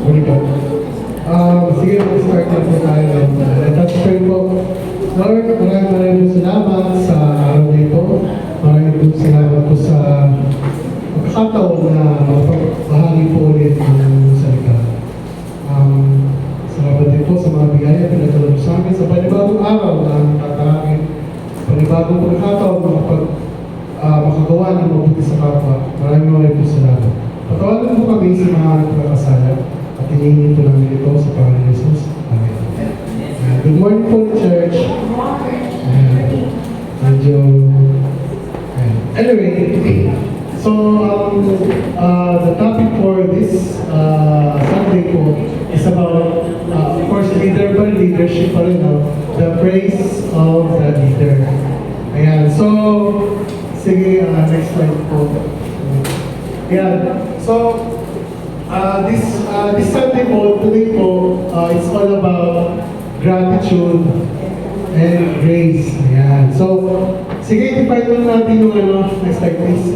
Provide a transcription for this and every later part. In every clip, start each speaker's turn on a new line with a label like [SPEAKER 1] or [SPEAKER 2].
[SPEAKER 1] Very good. Sige, mag-start na po tayo. Let us pray po. Lord, maraming salamat sa araw na ito. Maraming salamat po sa pagkakataon na mapagbahagi po ulit ng salita. Salamat din po sa mga bigay at pinatulong sa amin sa panibagong araw na tatarangin. Panibagong pagkakataon na makagawa ng mabuti sa kapwa. Maraming po salamat. Patawalan po kami sa mga nagkakasala at hinihingi po namin ito sa Panginoon Jesus. Amen. Good morning po, church. Medyo... Anyway, so the topic for this Sunday po is about, of course, leader by leadership pa rin, no? The praise of the leader. Ayan, so, sige, next slide po. Ayan, so, this Sunday po, today po, it's all about gratitude and grace. Ayan, so, sige, define mo natin yung next slide please.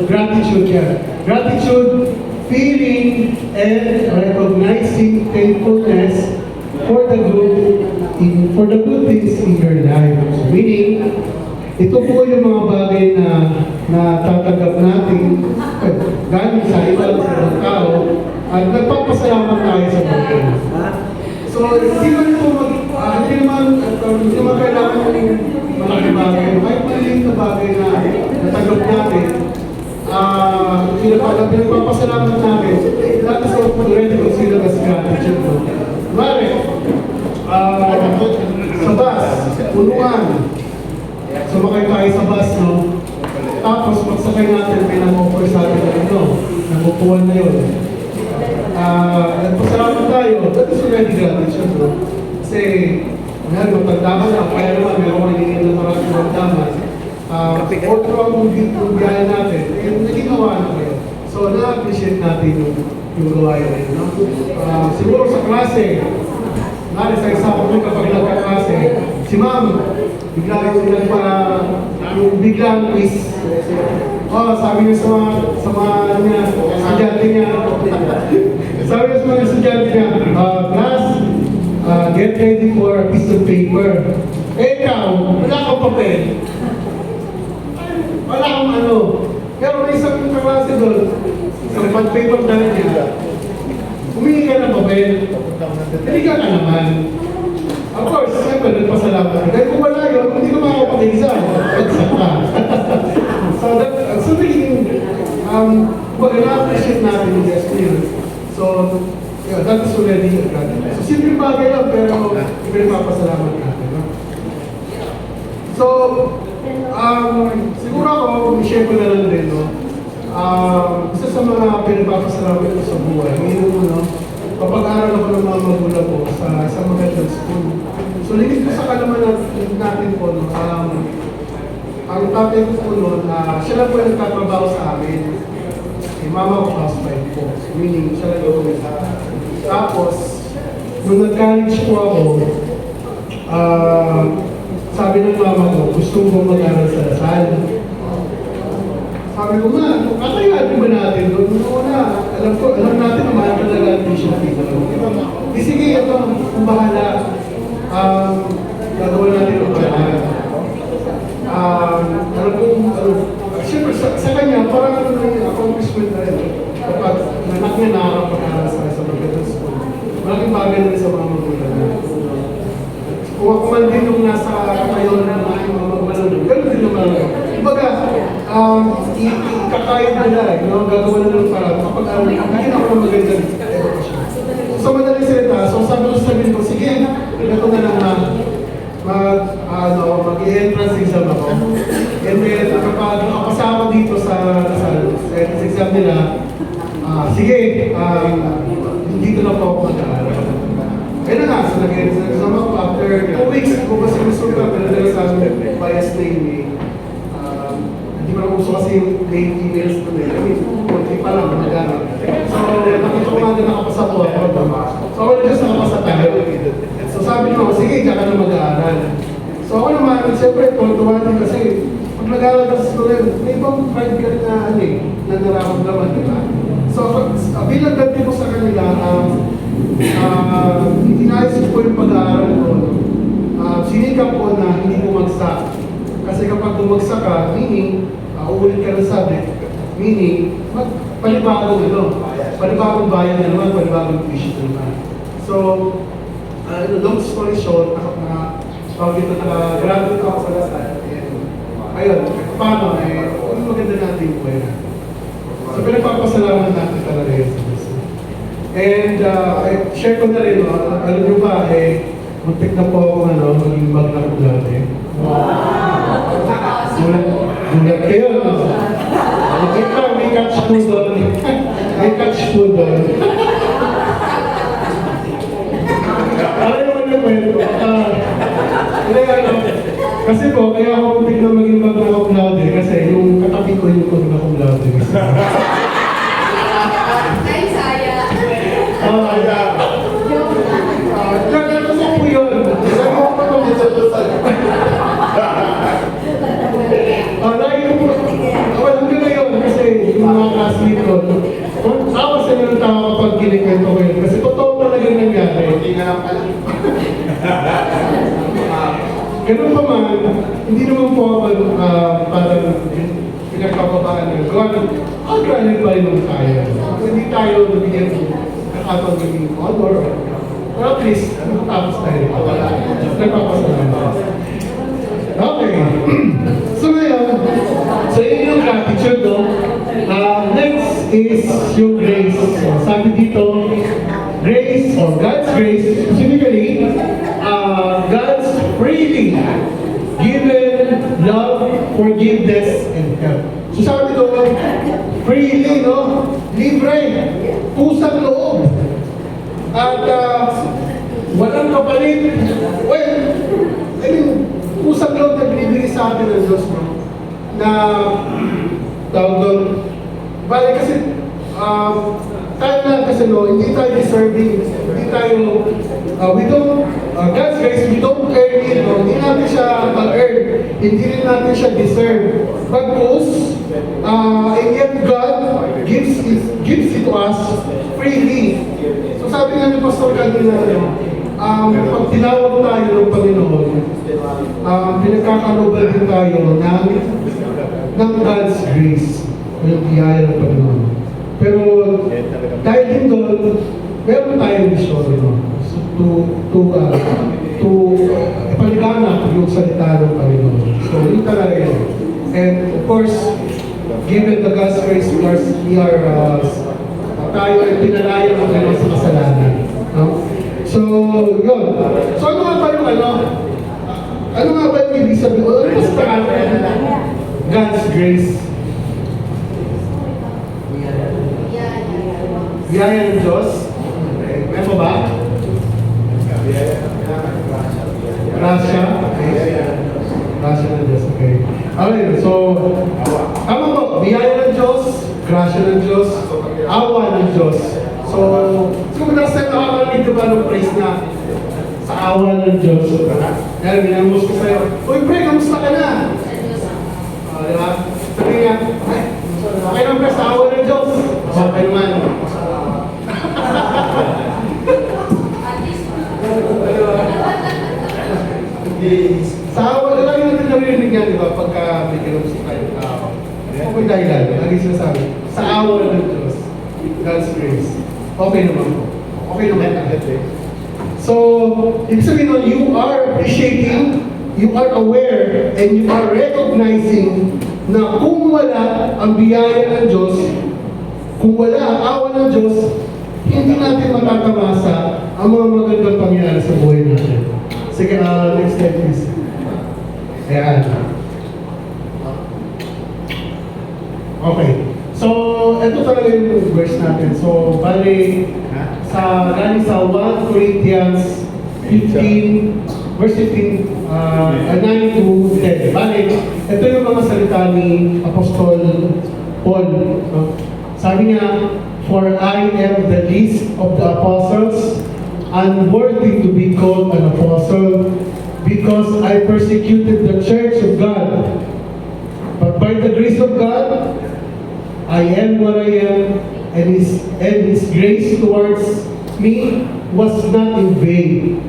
[SPEAKER 1] Gratitude yan. Gratitude, feeling and recognizing thankfulness for the good things in your life. So, meaning, ito po yung mga bagay na natatanggap natin galing sa ibang tao at nagpapasalamat tayo sa bagay. So, hindi naman kailangan malaking bagay. Kahit maliit na bagay na natanggap natin, pinagpapasalamat natin, that is already considered as gratitude. Mare, sa bus, punuan. Sumakay tayo sa bus, no? Tapos, pagsakay natin, may nag-offer sa atin na nakukuhan na yun. Nagpasalamat tayo, that is already gratitude, no? Kasi, magtagdaman na, kaya naman, meron ko nilingin na maraming magdaman. Otro ang biyahe natin, naginawa na kayo. So, na-appreciate natin yung gawain na yun, no? Siguro sa klase, sa isa ko kapag nagkaklase, si ma'am, biglang quiz. Sabi niya sa mga estudyante niya, sabi niya sa mga estudyante niya, class, get ready for a piece of paper. Ikaw, wala kang papel. Wala kang ano. Pero may isang kaklase doon, isang pad paper na rin niya. Humingi ka ng papel. Hindi ka naman. Of course, siyempre, nagpasalamat. Dahil kung wala yun, hindi ka makakapag-exam. Exam ka. So naging, na-appreciate natin yung experience. So, yeah, that is already a gratitude. So, simple bagay lang, pero ipinagpapasalamat natin. No? So, siguro ako, i-share ko na lang din, no? Isa sa mga pinagpapasalamat ko sa buhay, ngayon mo, no? Kapag-aral ako ng mga magulang ko sa isang magandang school. So, limit ko sa kalaman natin po, no? Ang tatay ko po noon, siya lang po yung nagtatrabaho sa amin. Mama ko housewife po. Meaning, siya lang yung tapos, nung nag-college po ako, sabi ng mama ko, gusto ko mag-aral sa Lasal. Sabi ko, ma, kakayanin ba natin doon? Alam natin na mahal talaga ang tuition fee doon. Sige, ito, kung bahala, gagawin natin ang paraan. Siyempre, sa kanya, parang yung accomplishment na rin. Kapag nanak niya nakakapag-aral sa isang magandang school, malaking bagay na rin sa mga magulang na. Kung ako man din yung nasa kayon ng aking mga magulang, gano'n din naman ako. Kumbaga, ikakayod nila, gagawa na ng parang kapag-aral, hindi ako ng magandang edukasyon. So, madaling salita, so sabi ko, sige, ito na lang na mag-i-entrance exam ako. And then, kapag nakapasama dito sa exam nila, sige, dito na po ako mag-aaral. Kaya na nga, so nag-entrance exam ako after 2 weeks, kung kasi gusto ka, pinadala sa amin bias na yung hindi mo na gusto kasi yung main emails ko na yun. Hindi pa lang, mag-aaral. So, nakita ko nga na nakapasa po ako. So, ako na just nakapasa tayo. So, sabi niyo, sige, diyan ka na mag-aaral. So, ako naman, siyempre, tuwa din kasi pag nag-aaral ka sa school, may ibang pride ka rin na, na nararamdaman, di ba? So, bilang dati ko sa kanila, po yung pag-aaral ko, sinikap ko na hindi bumagsak. Kasi kapag bumagsak ka, meaning, uulit ka ng subject, meaning, panibagong bayan na naman, panibagong tuition na naman. So, long story short, graduate ako sa Lasal. Ayun, paano, ano maganda natin yung buhay natin. So, pinagpapasalamat natin talaga yun sa Diyos. And, share ko na rin, alam nyo ba, muntik na po ako, maging magna cum laude. Gulat kayo, no? May catch po doon. May catch po doon. Alam mo na kwento. Kasi po, kaya ako muntik na maging magna cum laude kasi yung katabi ko yung magna cum laude.
[SPEAKER 2] Ay, saya.
[SPEAKER 1] Kasi po yun. Hanggang ngayon kasi yung mga classmate ko, tawa sila ng tawa kapag kinikwento ko yun. Kasi totoo talaga nangyari. Hindi nga lang pala. Ganun pa man, hindi naman po ako parang pinagpapabaan ng gawin. Grabe pa rin naman tayo. Hindi tayo nabigyan ng kakataon ng honor. Or at least, tapos tayo. Nagpapasalamat. Okay. So ngayon, so yun yung gratitude, no? Next is yung grace. So, sabi dito, grace or God's grace, specifically, God's freely given love, forgiveness, and help. So sabi doon, freely, no? Libre, pusang loob. At walang kapalit. Well, I mean, pusang loob na binibigay sa atin ng Diyos, no? Na, tawag doon, bali kasi, tayo lang kasi, no, hindi tayo deserving, hindi tayo, we don't, God's grace, we don't earn it, no? Hindi natin siya earn, hindi rin natin siya deserve. Bagkus, and yet God gives it to us freely. So sabi nga ni Pastor kanina, pag tinawag tayo ng Panginoon, pinagkakalooban din tayo ng God's grace, yung biyaya ng Panginoon. Pero dahil din doon, meron tayong mission, no? To ipaliwanag yung salita ng Panginoon. So yun talaga yun. And of course, given the God's grace, tayo ay pinalaya ng Panginoon sa kasalanan. No? So, yun. So, ano nga ba yung ano nga ba yung ibig sabihin? Ano ba sa God's grace? Biyaya ng Diyos? Okay. Meron ba? Grasya? Okay. Grasya ng Diyos. Okay. Okay, so, tama po, biyaya ng Diyos, grasya ng Diyos, awa ng Diyos. So, kung nasa nakakarinig ka ba ng praise na sa awa ng Diyos? Kaya ginamos ko sa'yo, uy, pre, kamusta ka na? Diba? Sabi nga, ay, okay lang pre, sa awa ng Diyos. Okay naman. Sa awa, lagi natin narinig yan, di ba? Pagka may kinusip tayong tao. Okay dahilan, lagi sinasabi, sa awa ng Diyos, God's grace. Okay naman po. Okay naman agad eh. So, ibig sabihin nun, you are appreciating, you are aware, and you are recognizing na kung wala ang biyaya ng Diyos, kung wala ang awa ng Diyos, hindi natin matatamasa ang mga magandang pangyayari sa buhay natin. Sige, next slide please. Ayan. Okay. So, ito talaga yung verse natin. So, bali, galing sa 1 Corinthians 15, verse 15, 9 to 10. Bali, ito yung mga salita ni Apostol Paul. No? Sabi niya, for I am the least of the apostles, unworthy to be called an apostle, because I persecuted the church of God. But by the grace of God, I am what I am, and His grace towards me was not in vain.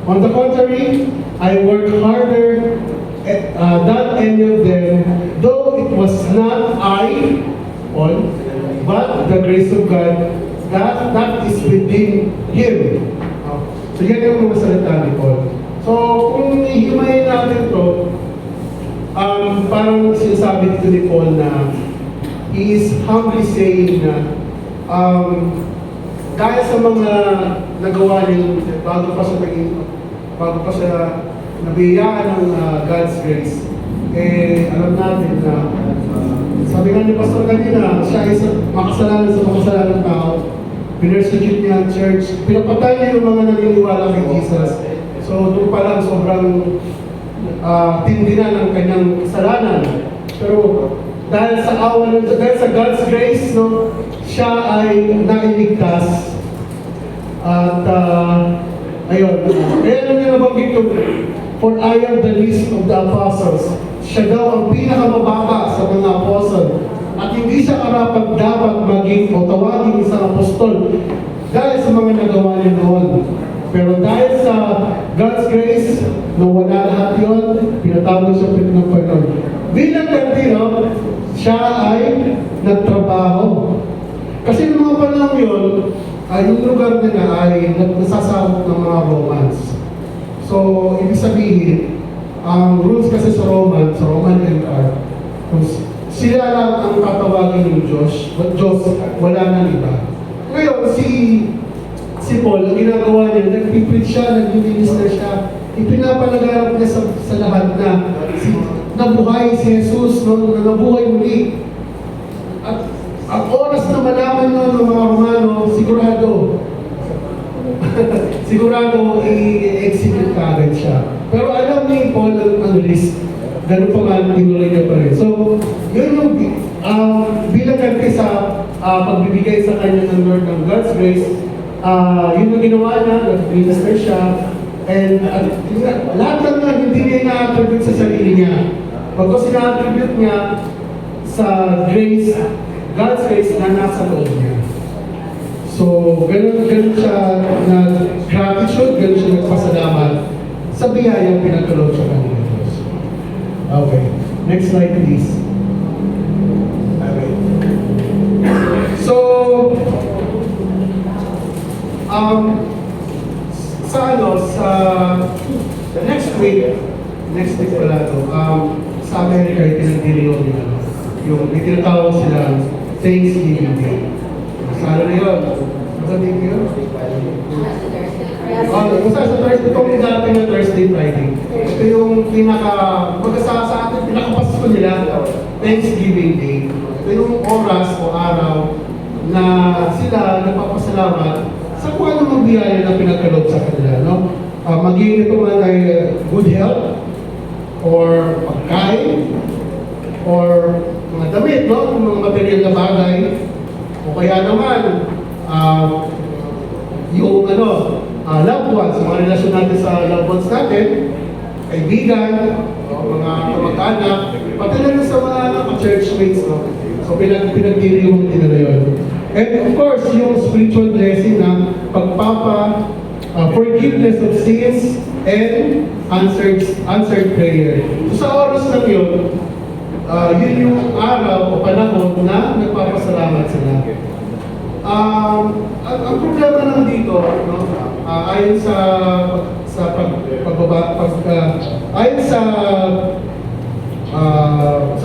[SPEAKER 1] On the contrary, I work harder than any of them, though it was not I, Paul, but the grace of God that is within Him. So yan yung mga salita ni Paul. So kung ihimayin natin to, parang sinasabi dito ni Paul na he is humbly saying na dahil sa mga nagawa niya bago pa siya nabiyaan ng God's grace, alam natin na sabi nga ni Pastor kanina, siya ay makasalanan sa makasalanang tao. Pinersecute niya ang church. Pinapatay niya yung mga naniniwala kay Jesus. So doon pa lang sobrang tindi na ng kanyang kasalanan. Pero dahil sa God's grace, no, siya ay nailigtas. At ayun, kaya nung niya nabanggit yung, for I am the least of the apostles. Siya daw ang pinakamababa sa mga apostle. At hindi siya karapat-dapat maging o tawagin isang apostol dahil sa mga nagawa niya noon. Pero dahil sa God's grace, nung wala lahat yun, pinatawag siya ng Panginoon. Bilang ganti, no, siya ay nagtrabaho. Kasi noong mga panahon yun, yung lugar nila ay nasasabot ng mga Romans. So, ibig sabihin, ang rules kasi sa Roman Empire, sila lang ang tatawagin ng Diyos, wala nang iba. Ngayon, si Paul, ang ginagawa niya, nagpipreach siya, nag-minister siya, ipinapalagarap niya sa lahat na nabuhay si Jesus, no, nabuhay muli. At ang oras na malaman nun ng mga Romano, sigurado i-execute ka agad siya. Pero alam ni Paul ang risk. Ganun pa man, tinuloy niya pa rin. So, yun yung bilang ganti sa pagbibigay sa kanya ng Lord ng God's grace, yun yung ginawa niya, nag-minister siya, and lahat lang na hindi niya na-attribute sa sarili niya. Pagkos sina-attribute niya sa grace, God's grace na nasa loob niya. So, ganun siya na gratitude, ganun siya nagpasalamat sa biyayang pinagkaloob sa kanila. Okay. Next slide, please. Okay. So, sa next week pala to, sa Amerika, itinagdiriyo nila, yung itinatawag sila Thanksgiving Day. Sa ano na yun? Sa day yun? Basta sa Thursday, itong dati na Thursday, Friday. Ito yung sa atin, pinakapasko nila, Thanksgiving Day. Ito yung oras o araw na sila nagpapasalamat sa kung anong biyaya na pinagkaloob sa kanila. No? Maging ito man ay good health, or pagkain, or mga damit, no? Mga material na bagay, o kaya naman, yung loved ones, mga relasyon natin sa loved ones natin, kaibigan, mga kamag-anak, pati na sa mga churchmates, no? So pinagdiriwang din na yun. And of course, yung spiritual blessing na forgiveness of sins and answered prayer. So sa oras na yun, yun yung araw o panahon na nagpapasalamat sila. Ang problema naman dito, no, ayon sa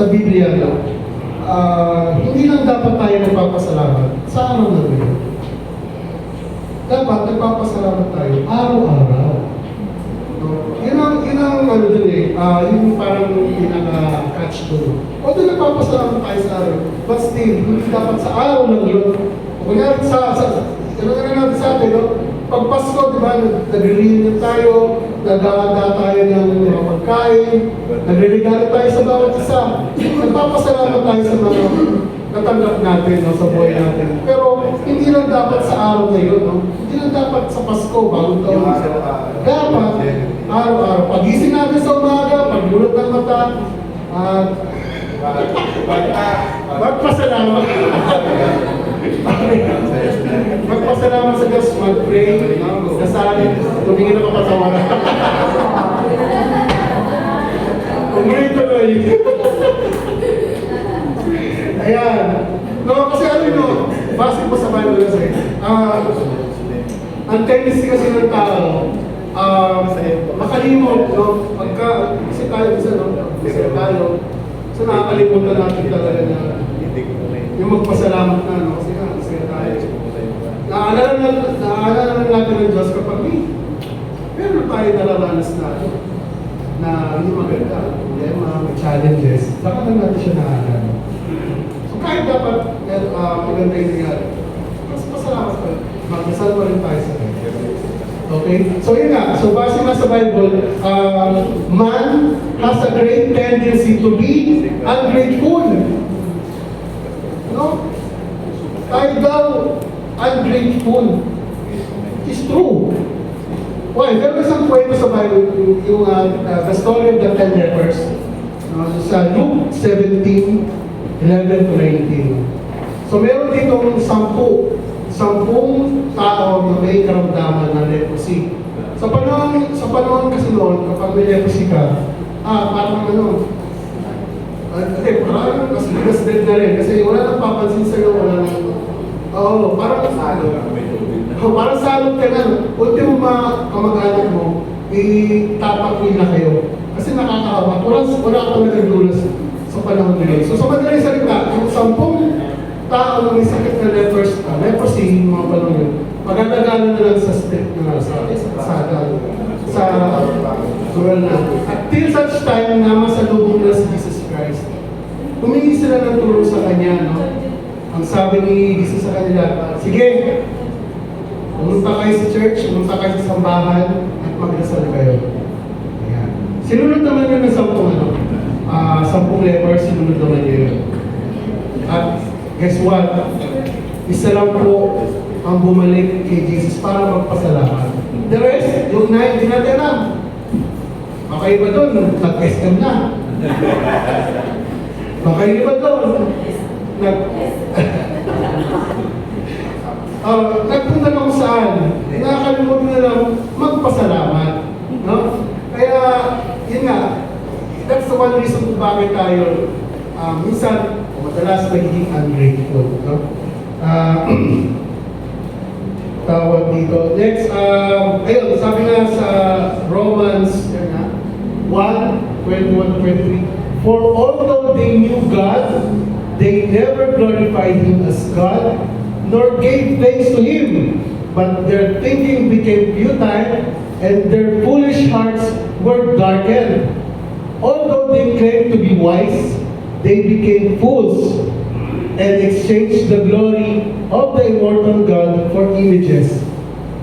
[SPEAKER 1] Biblia, hindi lang dapat tayo nagpapasalamat sa araw na yun. Dapat nagpapasalamat tayo araw-araw. Yun ang dun yung parang pinaka-catch doon. Although nagpapasalamat tayo sa araw, but still, hindi dapat sa araw lang yun. Kunyari natin sa atin, no? Pag Pasko, di ba, nag-reunion tayo, nag-aanda tayo ng mga pagkain, nagre-regalo tayo sa bawat isa. Nagpapasalamat tayo sa mga natanggap natin, no, sa buhay natin. Pero hindi lang dapat sa araw na yun, no? Hindi lang dapat sa Pasko, bagong taon. Dapat, araw-araw, pagising natin sa umaga, pagbulat ng mata, at magpasalamat. Magpasalamat sa Diyos, mag-pray, magdasalin, tumingin na kapatawaran. Umulit tuloy. Ayan. No, kasi ano yun, base po sa Bible kasi, ang tendency kasi ng tao, makalimot, no? Pagka, kasi tayo, kasi tayo, so nakakalimutan natin talaga na yung magpasalamat na, no? Kasi tayo. Naaalala na natin ng Diyos kapag meron tayo nararanas na hindi maganda, problema, may challenges, saka lang natin siya naaalala. So kahit dapat maganda yung nangyari, mas pasalamat pa, magdasal pa rin tayo sa Diyos. Okay? So yun nga, so base nga sa Bible, man has a great tendency to be ungrateful. No? Tayo daw ungrateful. It's true. Why? There was isang kwento sa Bible, yung the story of the 10 lepers. Sa Luke 17:11 to 19. So meron ditong 10 tao na may karamdaman ng leprosy. Sa panahon kasi noon, kapag may leprosy ka, parang parang mas bigas din na rin. Kasi wala nang papansin sa'yo, wala nang, parang salot ka na. Ultimo kamag-anak mo, itapakwin na kayo. Kasi nakakahawa. Wala akong nagdulas sa panahon nila. So sa madaling salita, yung 10 tao na may sakit na leprosy, mga panahon yun, magandagalan na lang sa street na sa kasada, sa tural na. At till such time na masalubong na si Jesus Christ, humingi sila ng tulong sa Kanya, no? Ang sabi ni Jesus sa kanila, sige, pumunta kayo sa church, pumunta kayo sa sambahan, at magdasal kayo. Ayan. Sinunod naman yun ng 10 lepers, sinunod naman yun. At guess what? Isa lang po ang bumalik kay Jesus para magpasalamat. The rest, yung 9, hindi natin alam. Baka iba doon, nag-SM na. Baka iba doon, nagpunta na kung saan. Nakakalimutan na lang magpasalamat. No? Kaya, yun nga, that's the one reason kung bakit tayo minsan, madalas nagiging ungrateful. No? Tawag dito. Next, ayun, sabi nga sa Romans 1:21-23, for although they knew God, they never glorified Him as God, nor gave thanks to Him, but their thinking became futile, and their foolish hearts were darkened. Although they claimed to be wise, they became fools, and exchanged the glory of the immortal God for images,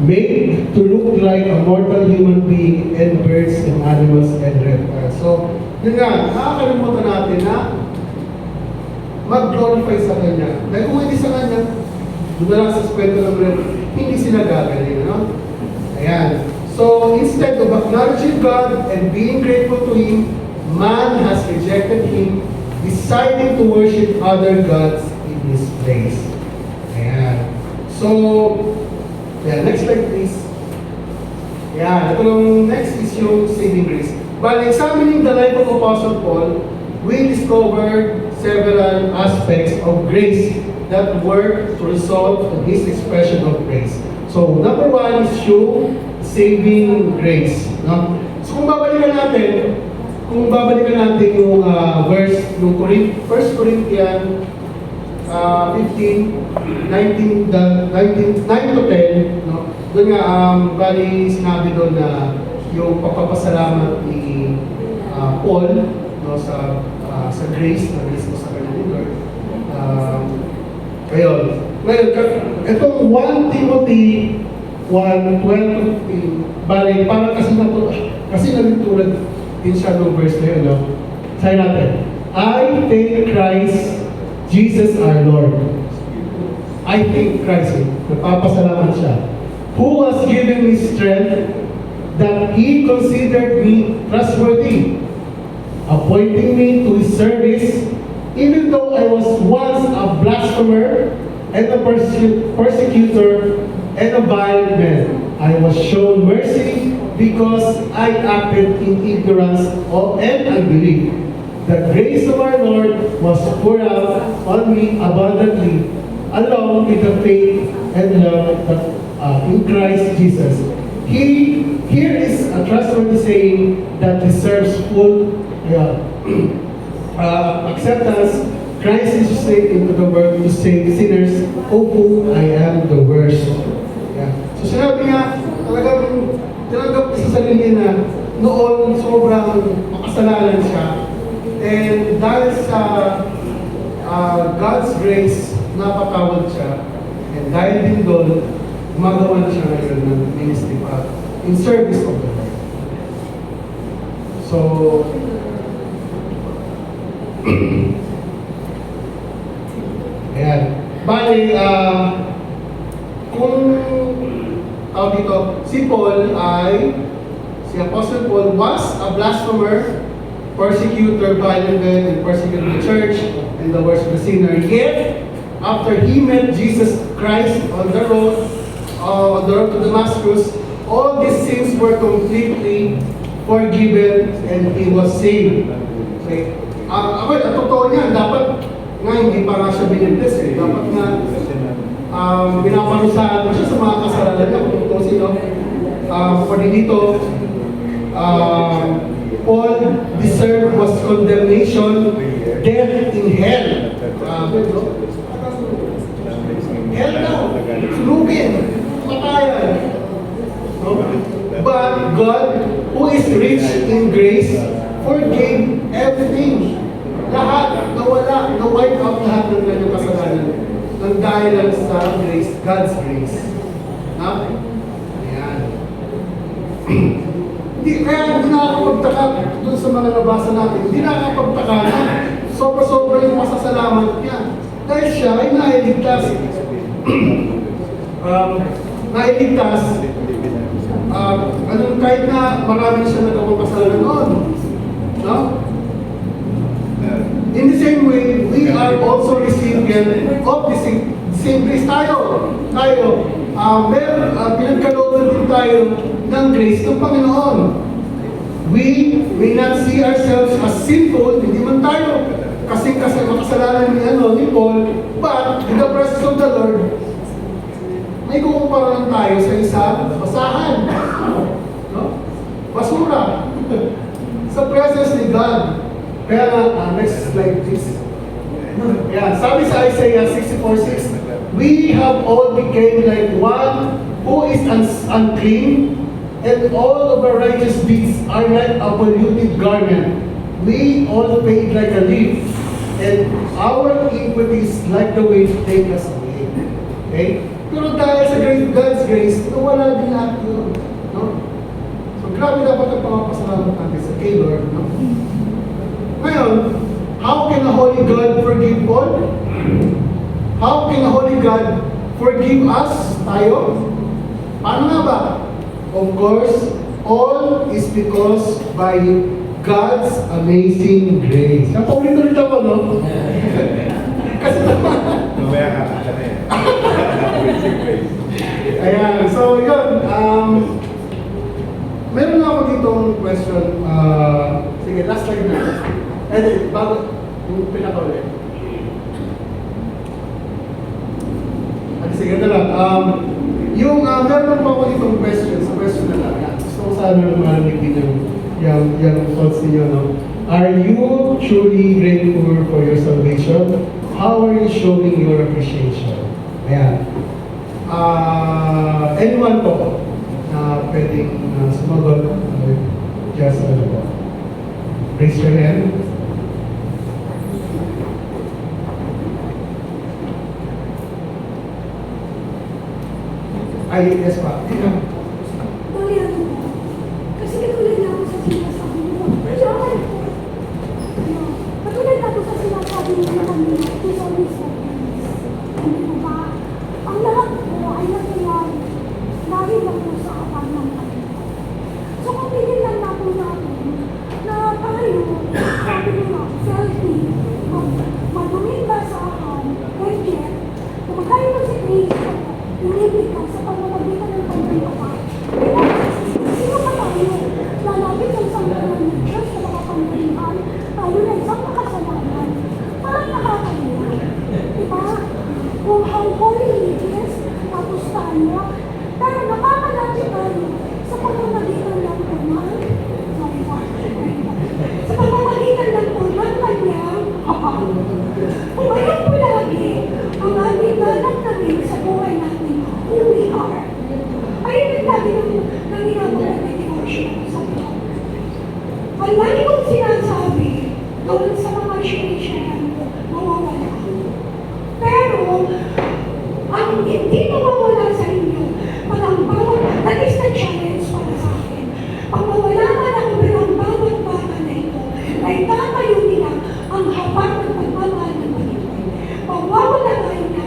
[SPEAKER 1] made to look like a mortal human being, and birds and animals and reptiles. So, yun nga, nakakalimutan natin na mag-glorify sa Kanya. Dahil kung hindi sa Kanya, doon na lang sa kwento ng bread, hindi sila gagaling, no? Ayan. So, instead of acknowledging God and being grateful to Him, man has rejected Him, deciding to worship other gods in His place. Ayan. So, next slide please. Ayan. Ito lang next is yung saving grace. By examining the life of Apostle Paul, we discovered several aspects of grace that work to result in his expression of grace. So, number 1 is yung saving grace. No? So, kung babalikan natin yung verse, yung 1 Corinthians 15, 9 to 10, no? Doon nga, bali sinabi doon na yung pagpapasalamat ni Paul, no, sa grace na grace mo sa kanya ni Lord. Ngayon, itong 1 Timothy 1:12-15, bali, parang kasi nagtulad din siya ng verse na yun, no? Sabi natin, I thank Christ Jesus our Lord. I thank Christ, nagpapasalamat siya, who has given me strength, that He considered me trustworthy, appointing me to His service, even though I was once a blasphemer and a persecutor and a violent man. I was shown mercy because I acted in ignorance and unbelief. The grace of our Lord was poured out on me abundantly, along with the faith and love in Christ Jesus. Here is a trustworthy saying that deserves full acceptance. Christ is sent into the world to save sinners, of whom I am the worst. Yeah. So sinabi nga, talagang tinanggap niya sa sarili na noon sobrang makasalanan siya. And dahil sa God's grace, napatawad siya. And dahil din doon, gumagawa na siya ngayon ng ministry pa in service of the Lord. So, ayan. Bali, kung tawag dito, si Apostle Paul was a blasphemer, persecutor, violent man, and persecuted the church and the worst of the sinner. Yet, after he met Jesus Christ on the road to Damascus, all these sins were completely forgiven and he was saved. Okay. Totoo niyan, dapat nga hindi pa nga siya biniblis eh. Dapat nga binaparusahan siya sa mga kasalanan niya kung sino. Pwede dito, Paul deserved was condemnation, death in hell. Hell now, sulugin, patayan. No? But God, who is rich in grace, forgave everything. Lahat, nawala, na-wipe out lahat ng kanyang kasalanan. Nang dahil lang sa grace, God's grace. Ha? Ayan. Kaya hindi nakakapagtaka doon sa mga nabasa natin. Hindi nakakapagtaka na sobra-sobra yung masasalamat niya. Dahil siya ay nailigtas. Kahit na marami siya nagawang kasalanan noon. No? In the same way, we are also recipients of the same grace tayo. Pinagkalooban din tayo ng grace ng Panginoon. We may not see ourselves as sinful, hindi man tayo kasi makasalanan ni Paul, but in the presence of the Lord, may kukumpara lang tayo sa isang basahan. No? Basura. Sa presence ni God. Kaya next slide please. Yeah, sabi sa Isaiah 64:6, we have all become like one who is unclean, and all of our righteous deeds are like a polluted garment. We all fade like a leaf, and our iniquities like the wind take us away. Okay? Pero dahil sa God's grace, wala din lahat yun. No? So grabe dapat ang pangapasalamat natin sa kay Lord. No? Ngayon, how can a holy God forgive Paul? How can a holy God forgive us, tayo? Paano nga ba? Of course, all is because by God's amazing grace. Ang paulit-ulit ako, no? Kasi naman.
[SPEAKER 2] Mamaya ka, amazing grace.
[SPEAKER 1] Ayan, so yun. Meron ako ditong question. Sige, last slide na. And bago yung pinaka-ulit. Sige na lang. Meron pa ako ditong question. Sa question na lang. Gusto ko sana marinig din yung thoughts niyo, no? Are you truly grateful for your salvation? How are you showing your appreciation? Ayan. Anyone po na pwedeng sumagot? Just raise your hand. Ay, yes pa.
[SPEAKER 3] Tuloy ano po. Kasi katulad na ako sa sinasabi mo. Katulad ako sa sinasabi mo na kanina, ito sa mismo. Hindi mo ba? Ang lahat po ay nangyayari dahil lang po sa kapal ng Panginoon. So kung pinilan na po natin na tayo, sabi mo na, selfie, maduming basahan, and yet, kumakain Pero nakakalapit tayo sa pamamagitan ng tumal. Sa pamamagitan ng tumal kanyang umayag po lagi ang aming ganap namin sa buhay natin who we are. Ayun ang lagi ng ginagawa ng devotion sa Lord. Ang lagi kong sinasabi doon sa mga sinisyan mawawala. Pero, ang hindi mawawala sa inyo, pag ang bawat, that is the challenge para sa akin. Pag mawala man ako, pero ang bawat bata na ito, ay tatayo nila ang habang ng pagmamahal ng Panginoon. Mawawala tayo na,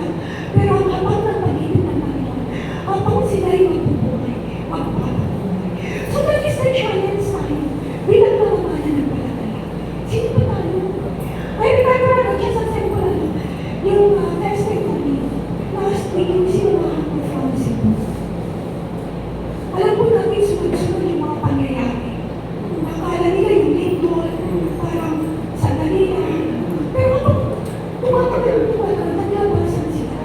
[SPEAKER 3] pero ang habang ng pag-ibig ng Panginoon, habang sila'y magbubuhay, magpapabuhay. So that is the challenge tayo, bilang mga mananampalataya. Sino ba tayo? I remember just sa simple yung testimony last week yung sinuwahan ko from Cebu. Alam po natin sunod-sunod yung mga pangyayari. Akala nila yung lindol, parang sandali lang. Pero tumatagal, naglabasan sila.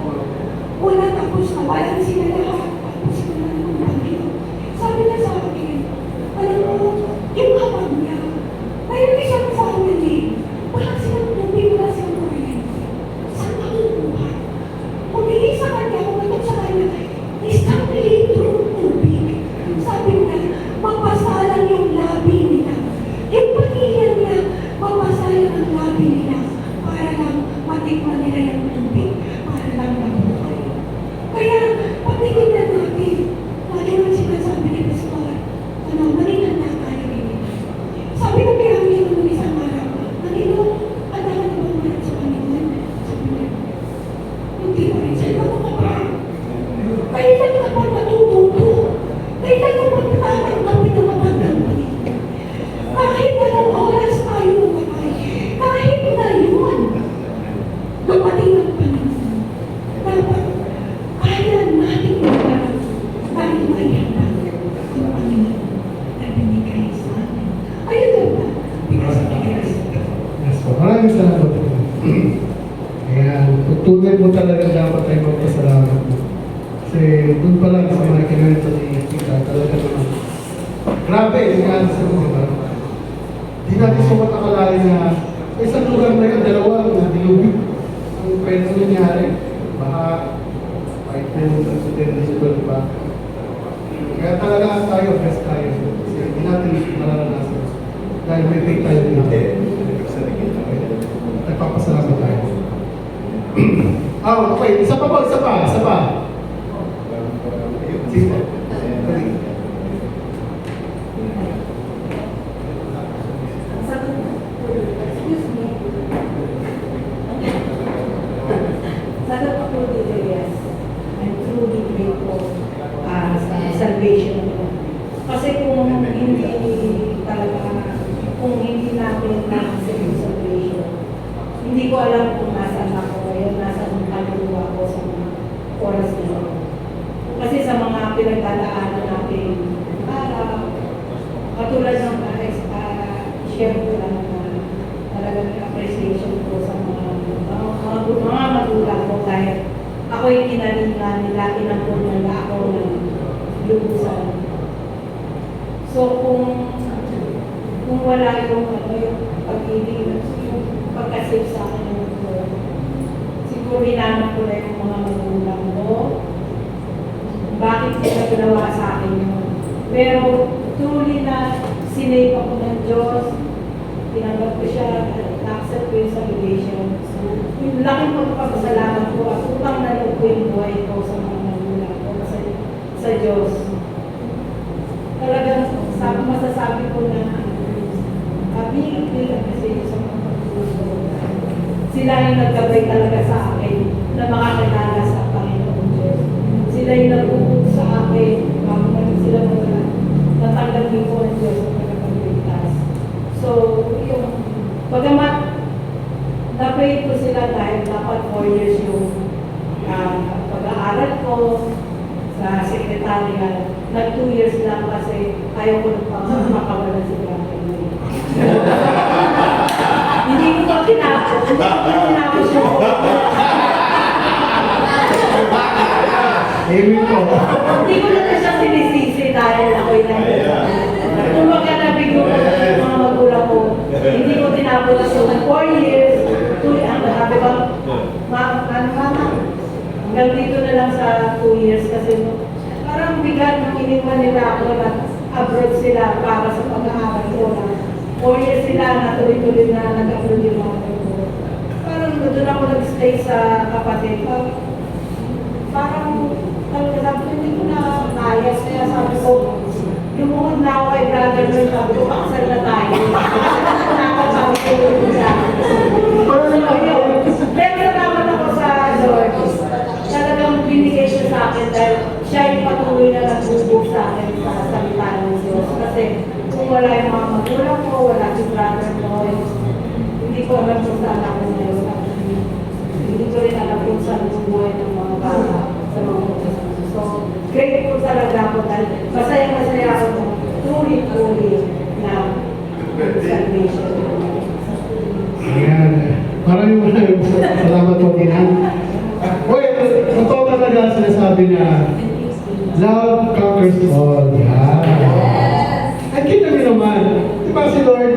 [SPEAKER 3] Wala tapos nawalan sila lahat, tapos sila na ng Panginoon. Sabi na sa akin, alam mo, yung habang niya, mayroon isang family, wala silang tubig, wala silang kuryente. Saan makukuha? Humingi sa kanya, kumatok sa kanya, isang litro tubig. Sabi niya, mapasalan yung labi nila. Yung pamilya niya, mapasalan ang labi nila para lang matikman nila yung tubig, para lang mabuhay. Kaya, patignan natin, lagi naman sinasabi ni Pastor, maninan na tayo rin. Sabi ko kaya ang ino ng isang araw, Panginoon, ang dami na bang mahal sa Panginoon? Sabi niya, hindi pa rin sa'yo, ano ka ba? Kailan ka pa matututo? Kailan ka pa tamang kami na magandang Panginoon? Kahit anong oras tayo umatay, kahit na yun, dumating ang Panginoon. Dapat, kaya natin magkaroon dahil may hanap ang Panginoon na binigay sa atin. Ayun lang ba? Because of Christ.
[SPEAKER 1] Yes po. Maraming salamat po. Ayan, tunay po talaga dapat tayo magpasalamat po. Kasi doon pa lang sa mga kinanito ni Tita, talaga naman. Grabe, yung sa mga ba? Di natin sumat akalain na sa isang lugar na yung dalawa na dilubig. Ang pwede nangyari. Baka kahit na yung accident pa. Kaya talaga tayo, best tayo. Kasi hindi natin mararanasan. Dahil may faith tayo dito. Nagpapasalamat tayo. Okay. Isa pa po, isa pa. Sige po.
[SPEAKER 4] Excuse me. Sagot ako dito, yes. I'm truly grateful sa salvation ko. Kasi kung hindi natin na-accept yung salvation, hindi ko alam kung nasaan ako ngayon, nasaan kaluluwa ko sa mga oras na ito. Kasi sa mga pinagdadaanan natin, katulad ng share ko lang na talagang appreciation ko sa mga magulang ko dahil ako'y kinalinga nila, inampun nila ako ng lubusan. So kung wala yung pag-ibig, yung pagkasip sa akin ng Lord, siguro hinanap ko na yung mga magulang ko, bakit sila ginawa sa akin yun. Pero truly na sinave ako ng Diyos, tinanggap ko siya, na-accept ko yung salvation. So, yung laking pagpapasalamat ko at utang na loob ko yung buhay ko sa mga magulang ko, sa Diyos. Talagang masasabi ko na big kasi sa mga magulang ko. Sila yung nagkabay talaga sa akin na makakilala sa Panginoon Diyos. Sila yung nag-uut sa akin, bago sila natanggapin ko ang Diyos sa pagkakagligtas. So, yung bagamat na-pray ko sila dahil dapat 4 years yung pag-aaral ko sa sekretarial. Nag 2 years lang kasi ayaw ko nagpapakawalan si Grabe. Hindi ko pa tinapos. Hindi ko pa tinapos yung
[SPEAKER 1] Amen po.
[SPEAKER 4] Hindi ko na iniwan nila ako na abroad sila para sa pag-aaral ko na 4 years sila na tuloy-tuloy na nag-abroad yung mga ko. Parang doon ako nag-stay sa kapatid ko. Parang sabi ko, hindi ko na kaya. Kaya sabi ko, lumuhod na ako kay brother Lord, sabi ko, paksal na tayo. Sabi ko, lumuhod na. Pero salamat ako sa Lord. Talagang binigay siya sa akin dahil siya yung patuloy na nagbubog sa akin sa salita ng Diyos. Kasi kung wala yung mga magulang ko, wala si brother ko, hindi ko alam kung saan ako ngayon. Hindi ko rin alam kung saan yung buhay ng mga bata sa mga utos. So, grateful talaga ako dahil masaya-masaya ako na tuloy-tuloy na salvation.
[SPEAKER 1] Ayan. Maraming salamat po, Tinan. Well, totoo talaga sinasabi na love conquers all. Yan. At kita nyo naman, di ba si Lord,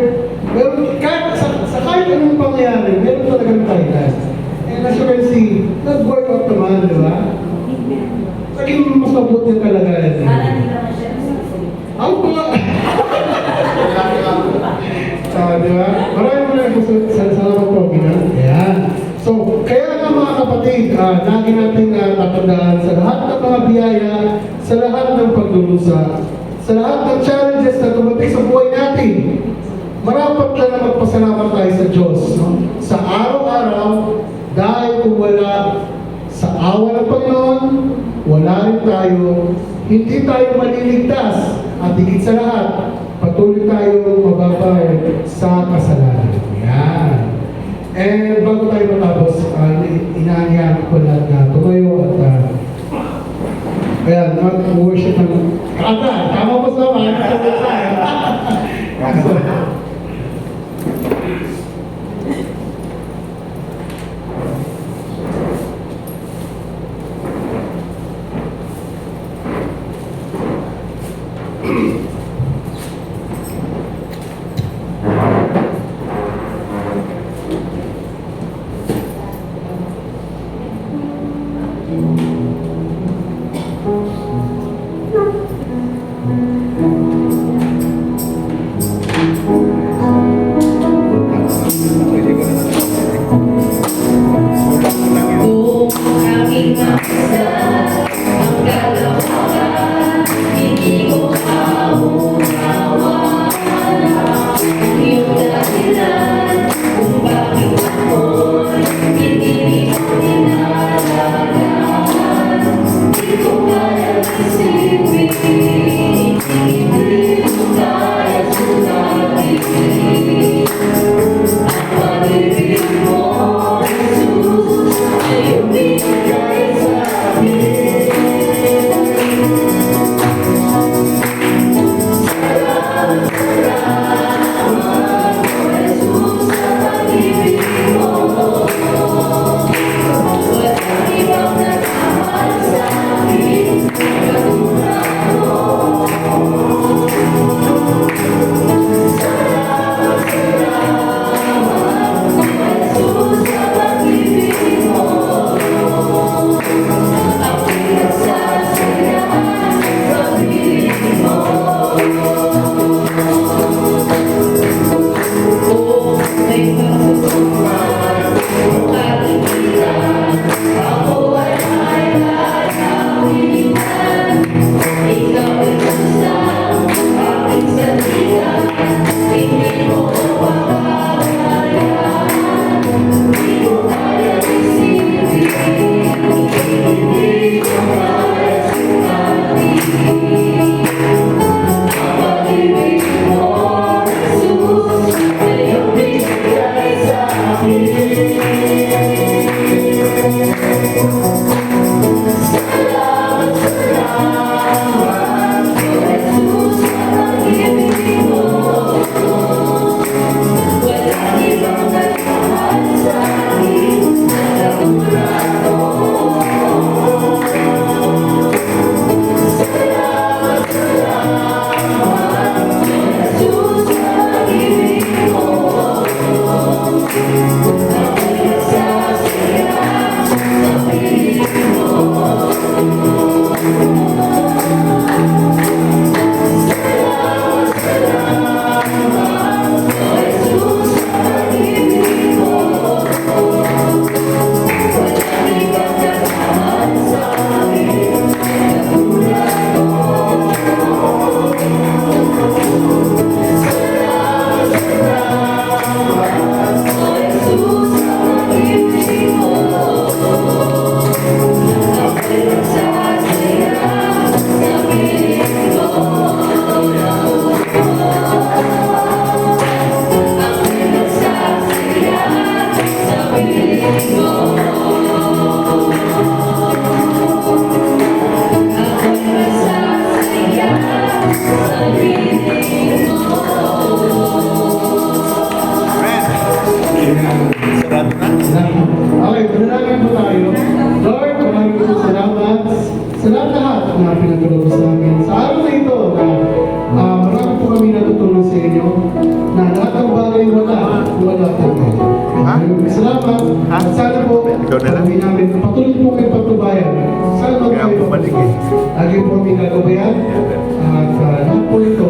[SPEAKER 1] kahit, sa kahit anong pangyayari, meron talagang title. And as you can see, nag-work out naman, di ba? Naging mas mabuti talaga.
[SPEAKER 4] Hindi naman siya
[SPEAKER 1] Ang mga... di ba? Maraming salamat po, Ginan. Ayan. So, kaya nga mga kapatid, lagi natin tatandaan sa lahat ng mga biyaya, sa lahat ng pagdurusa, sa lahat ng challenges na dumating sa buhay natin, marapat lang na magpasalamat tayo sa Diyos. No? Sa araw-araw, dahil kung wala sa awa ng Panginoon, wala rin tayo, hindi tayo maliligtas. At higit sa lahat, patuloy tayo mababay sa kasalanan. Yan. And bago tayo matapos, inaanyahan ko lahat na tumayo at kaya mag-worship ng kata. Tama po sa mga na pinagkaloob sa amin. Sa araw na ito na marami po kami natutulong sa inyo na lahat ng bagay wala talaga. Maraming salamat. At sana po, kami namin patuloy po kayo pagtubayan. Sana
[SPEAKER 2] Kaya
[SPEAKER 1] magkayo
[SPEAKER 2] bumalik
[SPEAKER 1] Lagi po kami gagabayan. At lahat po ito